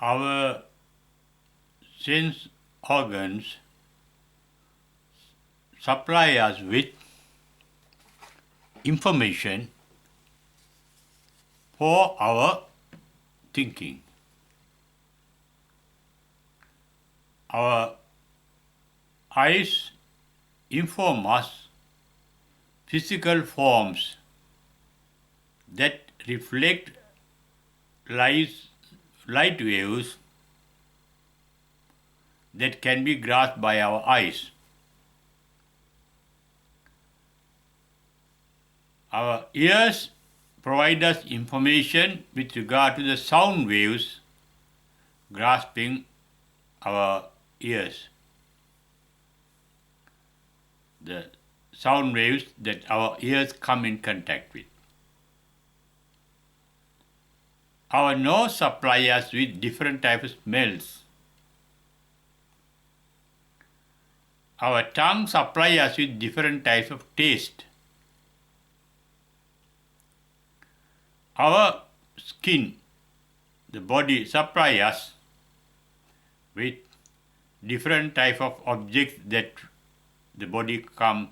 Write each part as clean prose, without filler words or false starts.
our sense organs supply us with information for our thinking. Our eyes inform us physical forms that reflect light waves that can be grasped by our eyes. Our ears provide us information with regard to the sound waves grasping our ears. The sound waves that our ears come in contact with. Our nose supplies us with different types of smells. Our tongue supplies us with different types of taste. Our skin, the body, supplies us with different types of objects that the body comes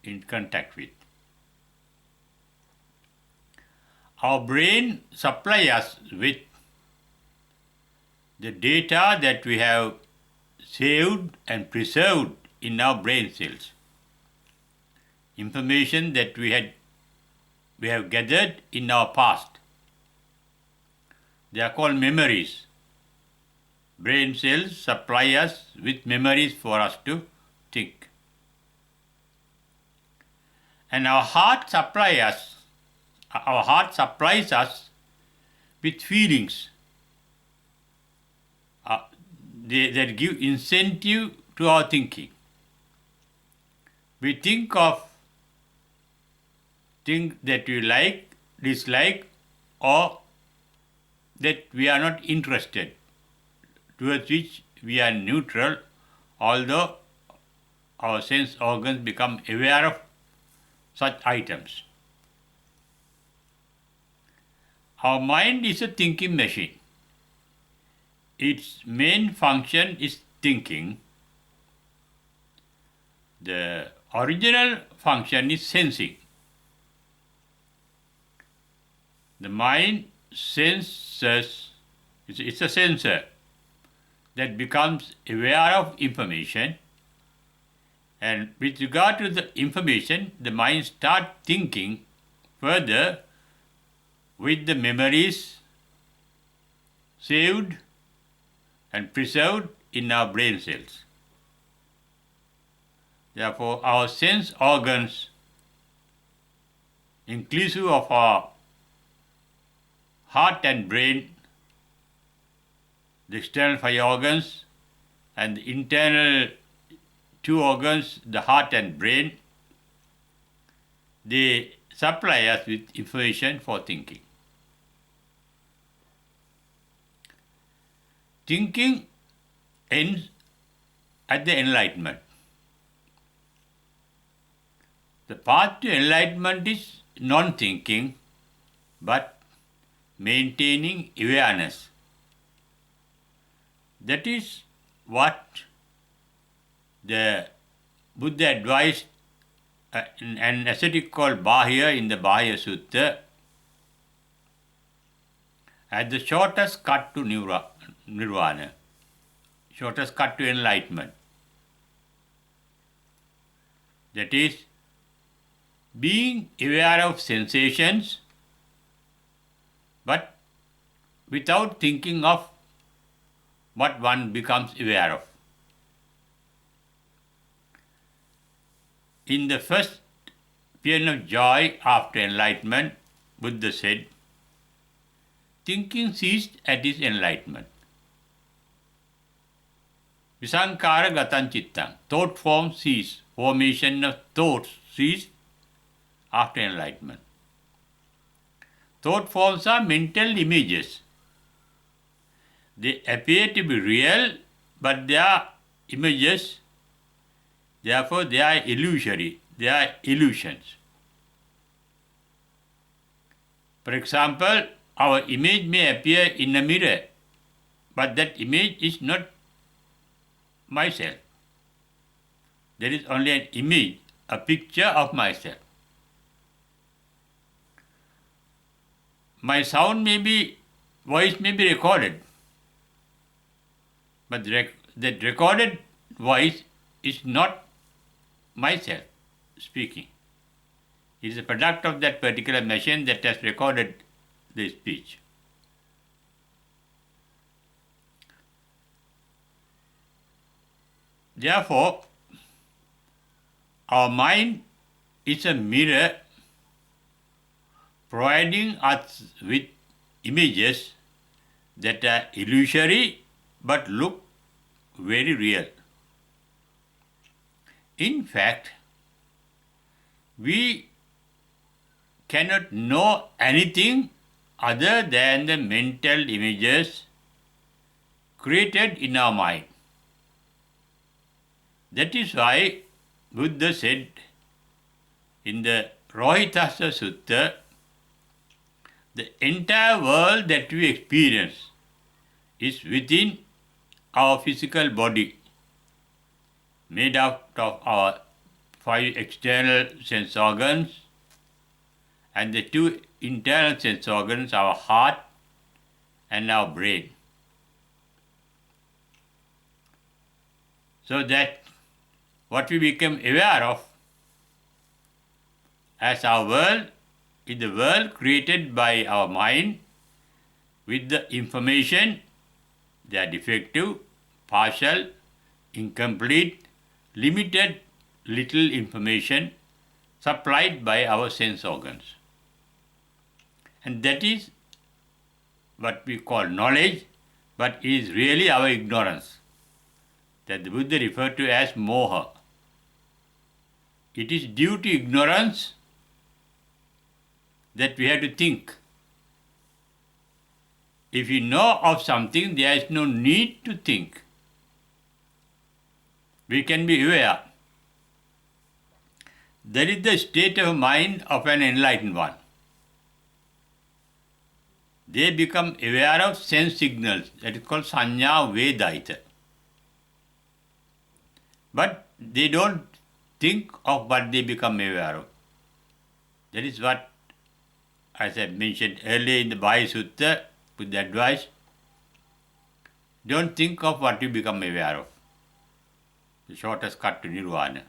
in contact with. Our brain supplies us with the data that we have saved and preserved in our brain cells. Information that we have gathered in our past. They are called memories. Brain cells supply us with memories for us to think. And our heart supplies us with feelings that give incentive to our thinking. We think of things that we like, dislike, or that we are not interested, towards which we are neutral, although our sense organs become aware of such items. Our mind is a thinking machine. Its main function is thinking. The original function is sensing. The mind senses, it's a sensor that becomes aware of information, and with regard to the information, the mind starts thinking further with the memories saved and preserved in our brain cells. Therefore, our sense organs, inclusive of our heart and brain, the external 5 organs, and the internal 2 organs, the heart and brain, they supply us with information for thinking. Thinking ends at the enlightenment. The path to enlightenment is non-thinking, but maintaining awareness. That is what the Buddha advised an ascetic called Bahya in the Bahya Sutta as the shortest cut to Nirvana, shortest cut to enlightenment. That is, being aware of sensations, but without thinking of what one becomes aware of. In the first paean of joy after enlightenment, Buddha said, thinking ceased at his enlightenment. Visankara gatan chittang, thought form ceased, formation of thoughts ceased after enlightenment. Thought forms are mental images. They appear to be real, but they are images. Therefore, they are illusory. They are illusions. For example, our image may appear in a mirror, but that image is not myself. There is only an image, a picture of myself. My voice may be recorded, but that recorded voice is not myself speaking. It is a product of that particular machine that has recorded the speech. Therefore, our mind is a mirror providing us with images that are illusory but look very real. In fact, we cannot know anything other than the mental images created in our mind. That is why Buddha said in the Rohitassa Sutta, the entire world that we experience is within our physical body, made up of our 5 external sense organs and the 2 internal sense organs, our heart and our brain. So that what we become aware of as our world is the world created by our mind with the information, they are defective, partial, incomplete, limited, little information supplied by our sense organs. And that is what we call knowledge, but it is really our ignorance, that the Buddha referred to as moha. It is due to ignorance that we have to think. If you know of something, there is no need to think. We can be aware. That is the state of mind of an enlightened one. They become aware of sense signals, that is called sanya vedaita. But they don't think of what they become aware of. That is what, as I mentioned earlier in the Bhaya Sutta, with the advice, don't think of what you become aware of. The shortest cut to Nirvana.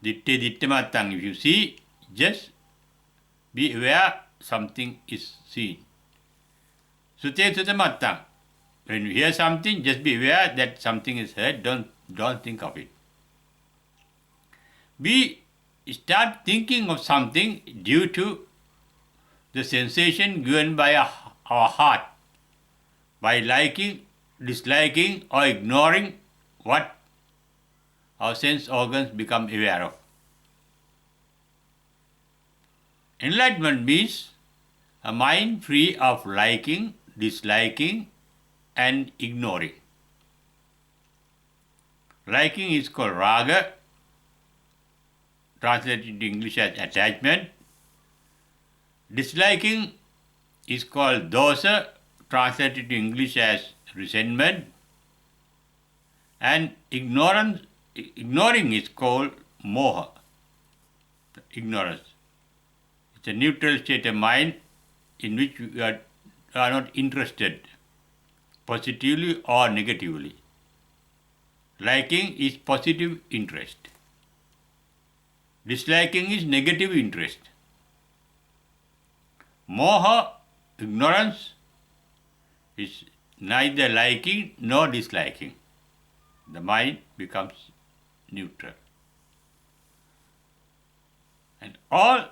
Ditte dittamattang, if you see, just be aware something is seen. Sute sutamattang, when you hear something, just be aware that something is heard, don't think of it. We start thinking of something due to the sensation given by our heart, by liking, disliking or ignoring what our sense organs become aware of. Enlightenment means a mind free of liking, disliking and ignoring. Liking is called raga, translated into English as attachment. Disliking is called dosa, translated to English as resentment. And ignoring is called moha, ignorance. It's a neutral state of mind in which we are not interested, positively or negatively. Liking is positive interest. Disliking is negative interest. Moha, ignorance, is neither liking nor disliking. The mind becomes neutral. And all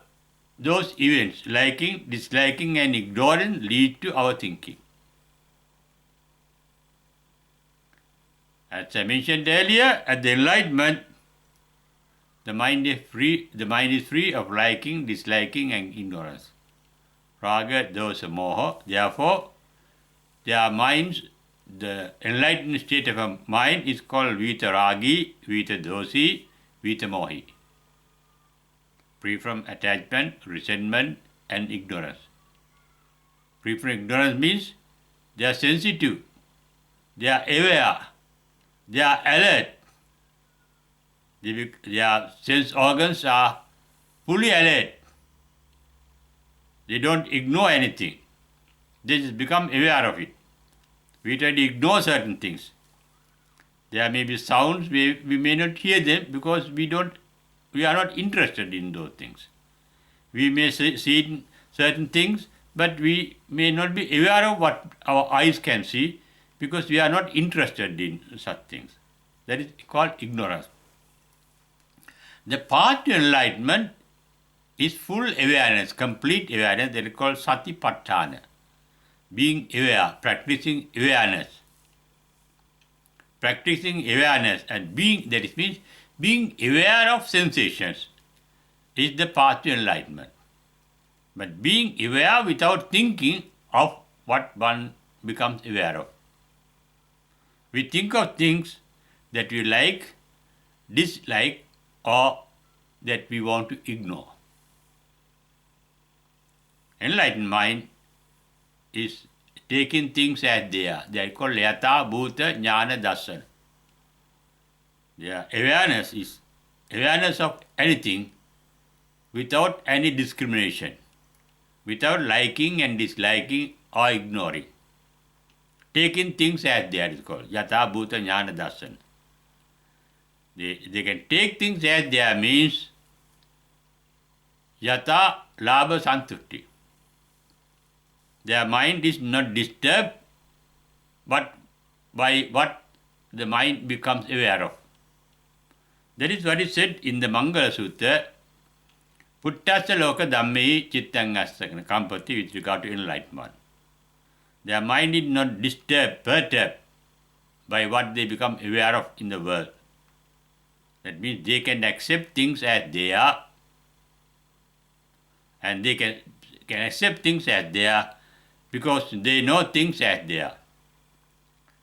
those events, liking, disliking and ignorance, lead to our thinking. As I mentioned earlier, at the Enlightenment, the mind is free of liking, disliking and ignorance. Raga, dosa, moha. Therefore, their minds, the enlightened state of a mind is called vitaragi, vitadosi, vitamohi. Free from attachment, resentment and ignorance. Free from ignorance means they are sensitive They are aware. They are alert. Their sense organs are fully alert. They don't ignore anything. They just become aware of it. We try to ignore certain things. There may be sounds, we may not hear them because we are not interested in those things. We may see certain things, but we may not be aware of what our eyes can see because we are not interested in such things. That is called ignorance. The path to enlightenment is full awareness, complete awareness, that is called satipatthana. Being aware, practicing awareness. Practicing awareness and being, that means being aware of sensations is the path to enlightenment. But being aware without thinking of what one becomes aware of. We think of things that we like, dislike, or that we want to ignore. Enlightened mind is taking things as they are. They are called yatha bhuta jnana darsana. Their awareness is awareness of anything without any discrimination, without liking and disliking or ignoring. Taking things as they are is called yatha bhuta jnana darsana. They can take things as they are means yatha labha santushti. Their mind is not disturbed but by what the mind becomes aware of. That is what is said in the Mangala Sutta, Puttasa loka dhammehi chittang kampati, with regard to enlightenment. Their mind is not disturbed, perturbed by what they become aware of in the world. That means they can accept things as they are, and they can accept things as they are because they know things as they are.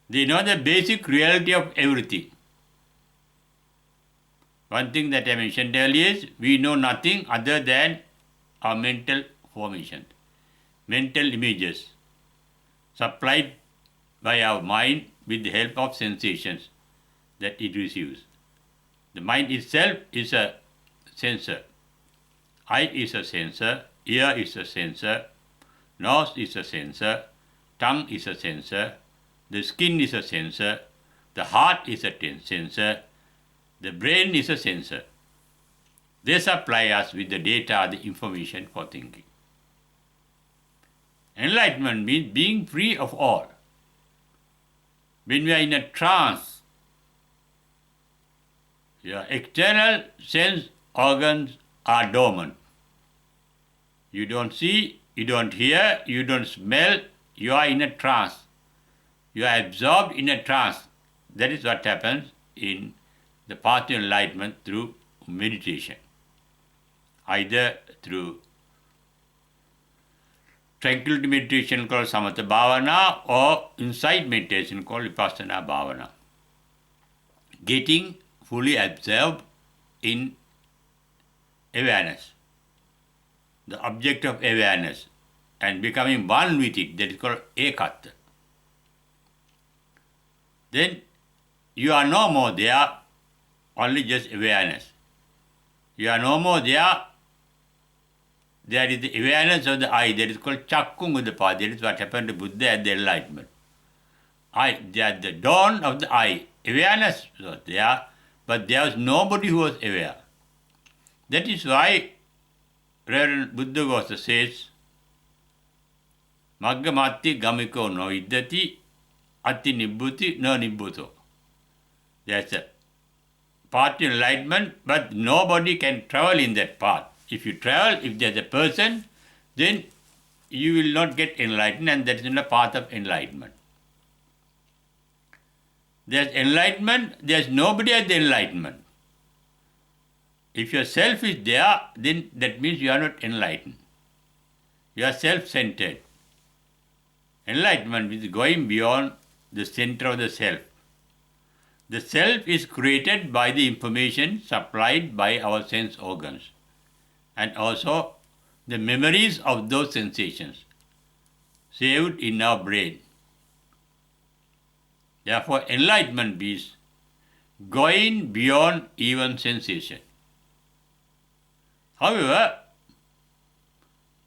They know the basic reality of everything. One thing that I mentioned earlier is we know nothing other than our mental formation, mental images supplied by our mind with the help of sensations that it receives. The mind itself is a sensor. Eye is a sensor, ear is a sensor, nose is a sensor, tongue is a sensor, the skin is a sensor, the heart is a sensor, the brain is a sensor. They supply us with the data, the information for thinking. Enlightenment means being free of all. When we are in a trance, your external sense organs are dormant. You don't see, you don't hear, you don't smell, you are in a trance. You are absorbed in a trance. That is what happens in the path to enlightenment through meditation. Either through tranquility meditation called samatha bhavana or insight meditation called vipassana bhavana. Getting fully absorbed in awareness, the object of awareness, and becoming one with it, that is called ekatta. Then you are no more there, only just awareness. You are no more there. There is the awareness of the eye, that is called chakkung udapa. That is what happened to Buddha at the enlightenment. At the dawn of the eye, awareness was there, but there was nobody who was aware. That is why Reverend Buddhaghosa says, Maggamatti gamiko no iddati ati nibbuti no nibbuto. That's a path to enlightenment, but nobody can travel in that path. If you travel, if there's a person, then you will not get enlightened, and that is not a path of enlightenment. There's enlightenment, there's nobody at the enlightenment. If your self is there, then that means you are not enlightened. You are self-centered. Enlightenment is going beyond the center of the self. The self is created by the information supplied by our sense organs and also the memories of those sensations saved in our brain. Therefore, enlightenment is going beyond even sensation. However,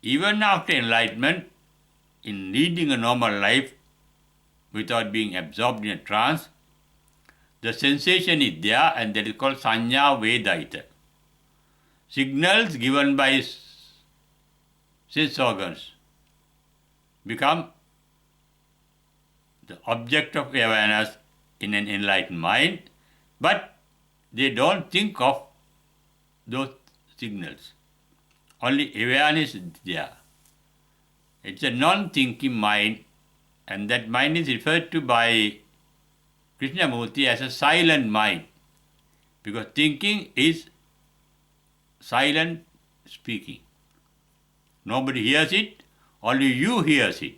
even after enlightenment, in leading a normal life without being absorbed in a trance, the sensation is there, and that is called Sanya Vedaita. Signals given by sense organs become the object of awareness in an enlightened mind, but they don't think of those signals. Only awareness is there. It's a non-thinking mind, and that mind is referred to by Krishnamurti as a silent mind, because thinking is silent speaking. Nobody hears it, only you hears it.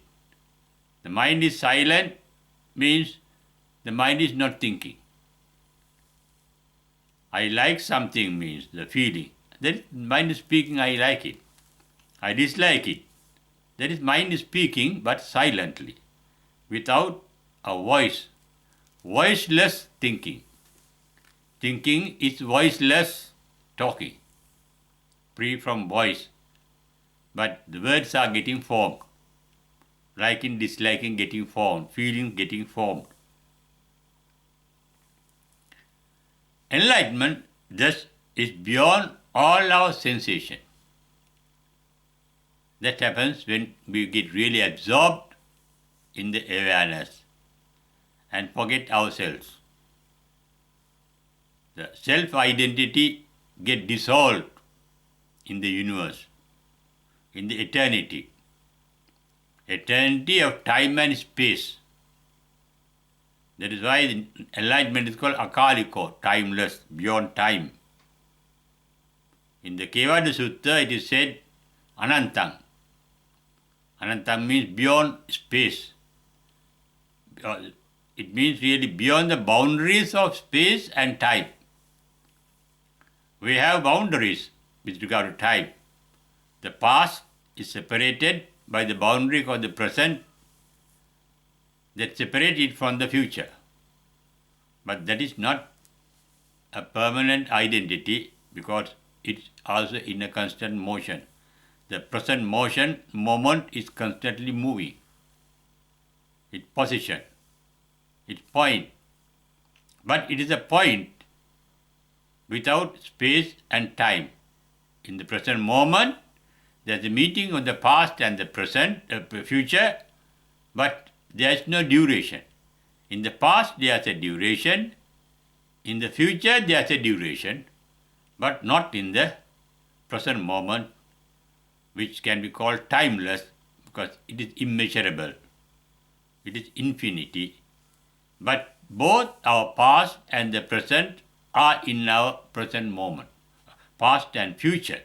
The mind is silent means the mind is not thinking. I like something means the feeling. That is mind is speaking, I like it. I dislike it. That is mind is speaking, but silently, without a voice. Voiceless thinking. Thinking is voiceless talking, free from voice. But the words are getting formed. Liking, disliking getting formed, feeling getting formed. Enlightenment, thus, is beyond all our sensation. That happens when we get really absorbed in the awareness and forget ourselves. The self-identity gets dissolved in the universe, in the eternity. Eternity of time and space. That is why the enlightenment is called akaliko, timeless, beyond time. In the Kevada Sutta it is said anantang. Anantang means beyond space. It means really beyond the boundaries of space and time. We have boundaries with regard to time. The past is separated by the boundary of the present that separates it from the future. But that is not a permanent identity because it's also in a constant motion. The present moment is constantly moving. Its position, its point. But it is a point without space and time. In the present moment, there is a meeting of the past and the present, future, but there is no duration. In the past, there is a duration. In the future, there is a duration, but not in the present moment, which can be called timeless because it is immeasurable. It is infinity. But both our past and the present are in our present moment, past and future.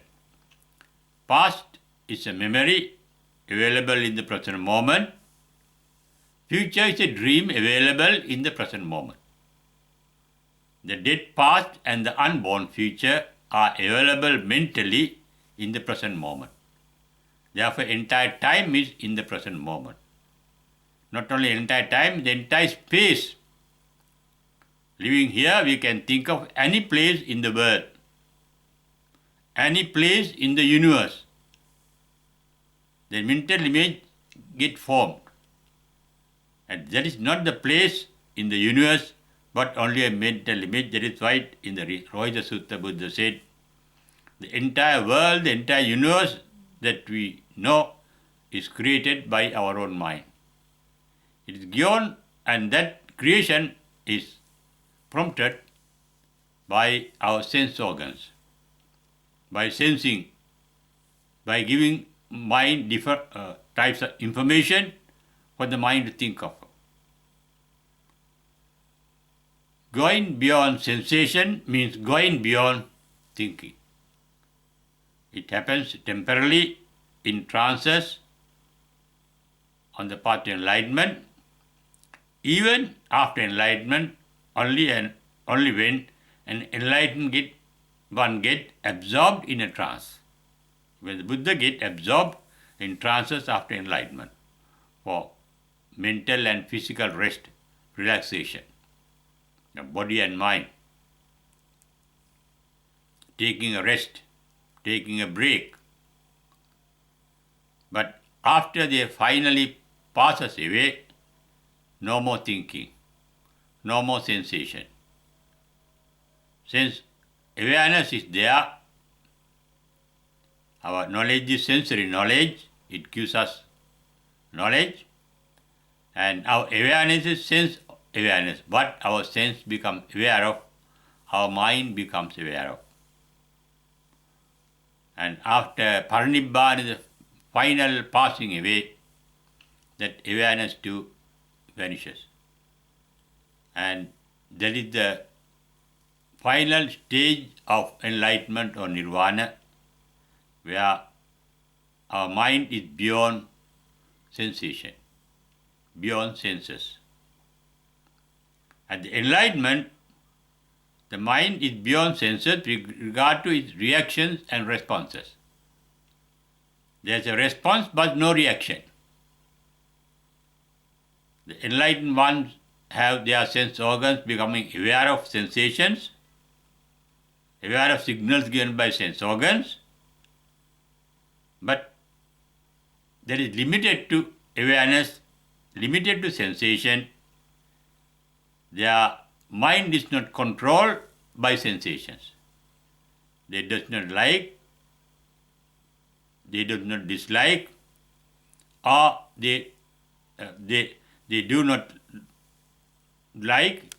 Past is a memory available in the present moment. Future is a dream available in the present moment. The dead past and the unborn future are available mentally in the present moment. Therefore, entire time is in the present moment. Not only entire time, the entire space. Living here, we can think of any place in the world, any place in the universe. The mental image gets formed. And that is not the place in the universe, but only a mental image. That is why in the Rohita Sutta, Buddha said, the entire world, the entire universe that we know is created by our own mind. It is given, and that creation is prompted by our sense organs, by sensing, by giving mind different types of information for the mind to think of. Going beyond sensation means going beyond thinking. It happens temporarily in trances on the path to enlightenment. Even after enlightenment, only when an enlightened one gets absorbed in a trance. When the Buddha gets absorbed in trances after enlightenment for mental and physical rest, relaxation, the body and mind, taking a rest, taking a break. But after they finally passes away, no more thinking, no more sensation. Since awareness is there, our knowledge is sensory knowledge, it gives us knowledge, and our awareness is sense awareness. What our sense becomes aware of, our mind becomes aware of. And after Parinibbana, the final passing away, that awareness too vanishes. And that is the final stage of enlightenment or nirvana, where our mind is beyond sensation, beyond senses. At the enlightenment, the mind is beyond senses with regard to its reactions and responses. There is a response but no reaction. The enlightened ones have their sense organs becoming aware of sensations, aware of signals given by sense organs, but that is limited to awareness, limited to sensation. Their mind is not controlled by sensations. They do not like, they do not dislike, or they do not like,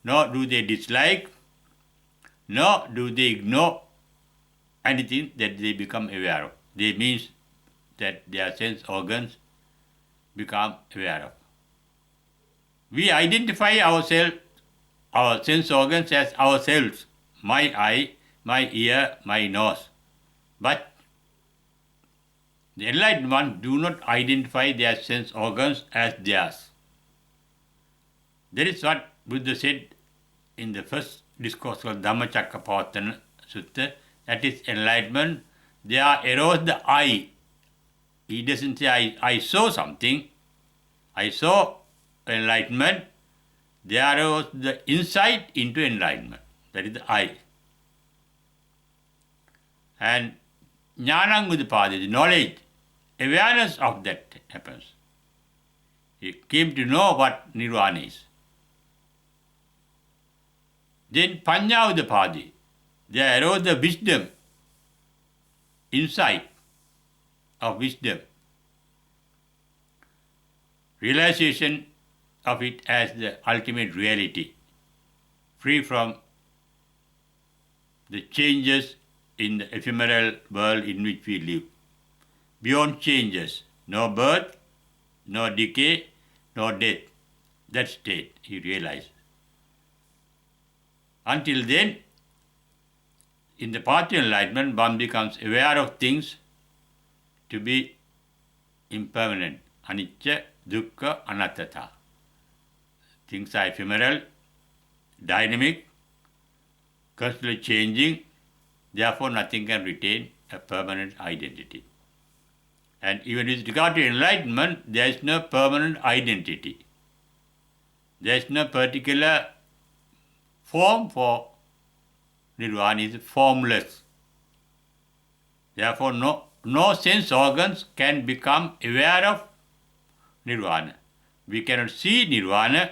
nor do they dislike, nor do they ignore anything that they become aware of. They means that their sense organs become aware of. We identify ourselves, our sense organs as ourselves, my eye, my ear, my nose. But the enlightened ones do not identify their sense organs as theirs. That is what Buddha said in the first discourse called Dhammacakkappavattana Sutta, that is enlightenment. There arose the I. He doesn't say I saw something, I saw enlightenment. There arose the insight into enlightenment. That is the I. And jnanam udapada, the knowledge, awareness of that happens. He came to know what nirvana is. Then panya udapada, there arose the wisdom, insight of wisdom, realization of it as the ultimate reality, free from the changes in the ephemeral world in which we live. Beyond changes, no birth, no decay, no death. That state he realized. Until then, in the path to enlightenment, one becomes aware of things to be impermanent, anicca, dukkha, anattata. Things are ephemeral, dynamic, constantly changing, therefore nothing can retain a permanent identity. And even with regard to enlightenment, there is no permanent identity. There is no particular form for nirvana, is formless. Therefore, no sense organs can become aware of nirvana. We cannot see nirvana,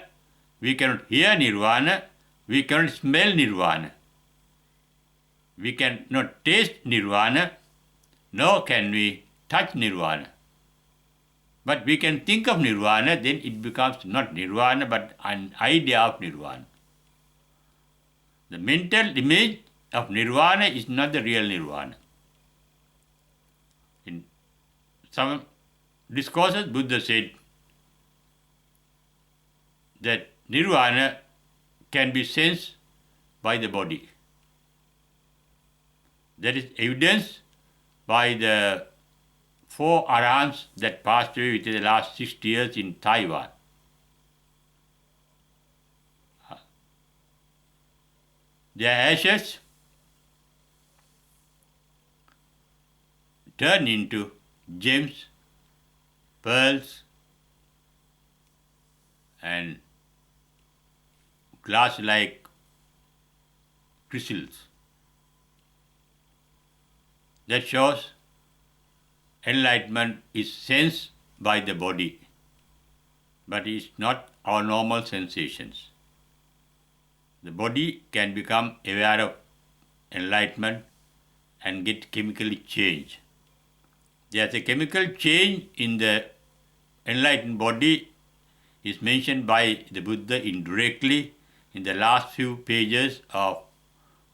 we cannot hear nirvana, we cannot smell nirvana. We cannot taste nirvana, nor can we touch nirvana. But we can think of nirvana, then it becomes not nirvana but an idea of nirvana. The mental image of nirvana is not the real nirvana. In some discourses, Buddha said that nirvana can be sensed by the body. That is evidenced by the 4 arahants that passed away within the last 60 years in Taiwan. Their ashes turn into gems, pearls, and glass-like crystals. That shows enlightenment is sensed by the body, but is not our normal sensations. The body can become aware of enlightenment and get chemically changed. There's a chemical change in the enlightened body is mentioned by the Buddha indirectly in the last few pages of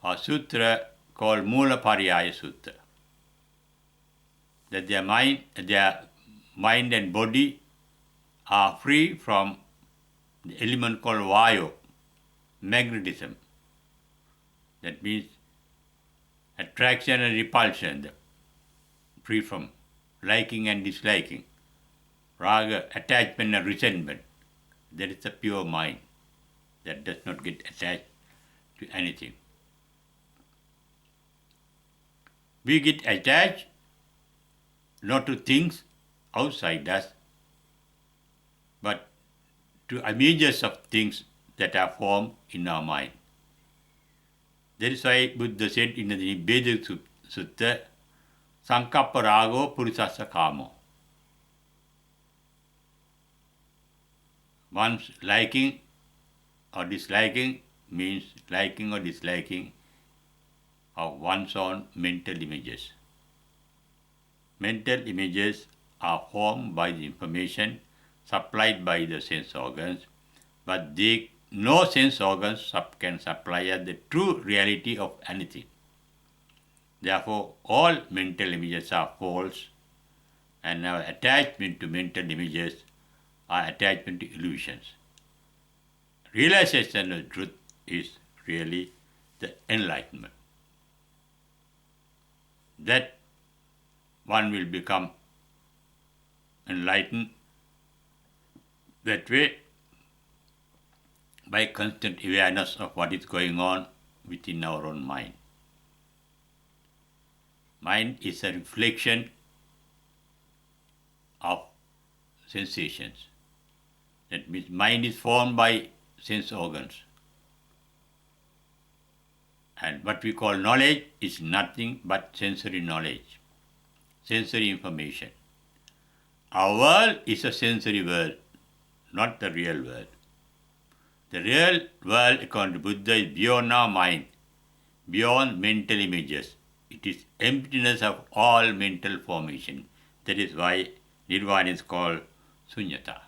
a sutra called Mula Pariyaya Sutta. That their mind and body are free from the element called vayu, magnetism. That means attraction and repulsion, free from liking and disliking, raga, attachment and resentment. That is the pure mind that does not get attached to anything. We get attached not to things outside us, but to images of things that are formed in our mind. That is why Buddha said in the Nibbeda Sutta, Sankappa Rago Purisassa Kamo. One's liking or disliking means liking or disliking of one's own mental images. Mental images are formed by the information supplied by the sense organs, but no sense organs can supply us the true reality of anything. Therefore, all mental images are false, and our attachment to mental images are attachment to illusions. Realization of truth is really the enlightenment. That one will become enlightened that way by constant awareness of what is going on within our own mind. Mind is a reflection of sensations. That means mind is formed by sense organs. And what we call knowledge is nothing but sensory knowledge, sensory information. Our world is a sensory world, not the real world. The real world, according to Buddha, is beyond our mind, beyond mental images. It is emptiness of all mental formation. That is why Nirvana is called Sunyata.